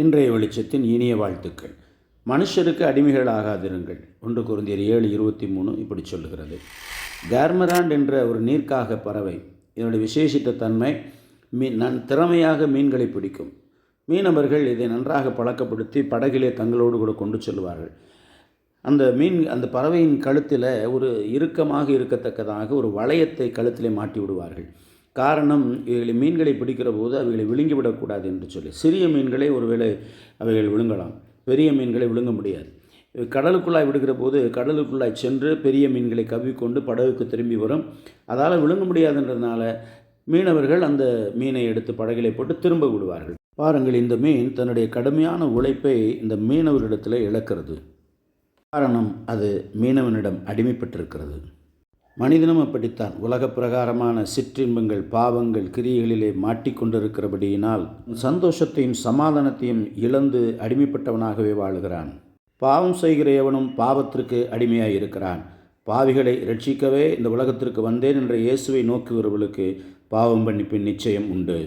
இன்றைய வெளிச்சத்தின் இனிய வாழ்த்துக்கள். மனுஷருக்கு அடிமைகள் ஆகாதிருங்கள். 1 கொரிந்தியர் 7:23 இப்படி சொல்லுகிறது. கார்மராண்ட் என்ற ஒரு நீர்க்காக பறவை, இதனுடைய விசேஷித்த தன்மை திறமையாக மீன்களை பிடிக்கும். மீனவர்கள் இதை நன்றாக பழக்கப்படுத்தி படகிலே தங்களோடு கூட கொண்டு செல்வார்கள். அந்த பறவையின் கழுத்தில் ஒரு இறுக்கமாக இருக்கத்தக்கதாக ஒரு வளையத்தை கழுத்திலே மாட்டி விடுவார்கள். காரணம், மீன்களை பிடிக்கிற போது அவைகளை விழுங்கிவிடக்கூடாது என்று சொல்லி. சிறிய மீன்களை ஒருவேளை அவைகள் விழுங்கலாம், பெரிய மீன்களை விழுங்க முடியாது. கடலுக்குள்ளாய் விடுகிற போது கடலுக்குள்ளாய் சென்று பெரிய மீன்களை கவ்விக்கொண்டு படகுக்கு திரும்பி வரும். அதால் விழுங்க முடியாதுன்றதுனால மீனவர்கள் அந்த மீனை எடுத்து படகிலை போட்டு திரும்ப விடுவார்கள். பாருங்கள், இந்த மீன் தன்னுடைய கடுமையான உழைப்பை இந்த மீனவரிடத்தில் இழக்கிறது. காரணம், அது மீனவனிடம் அடிமைப்பட்டிருக்கிறது. மனிதனும் அப்படித்தான். உலக பிரகாரமான சிற்றின்பங்கள், பாவங்கள், கிரியைகளிலே மாட்டிக்கொண்டிருக்கிறபடியினால் சந்தோஷத்தையும் சமாதானத்தையும் இழந்து அடிமைப்பட்டவனாகவே வாழுகிறான். பாவம் செய்கிற எவனும் பாவத்திற்கு அடிமையாக இருக்கிறான். பாவிகளை ரட்சிக்கவே இந்த உலகத்திற்கு வந்தேன் என்ற இயேசுவை நோக்குகிறவர்களுக்கு பாவம் மன்னிப்பின் நிச்சயம் உண்டு.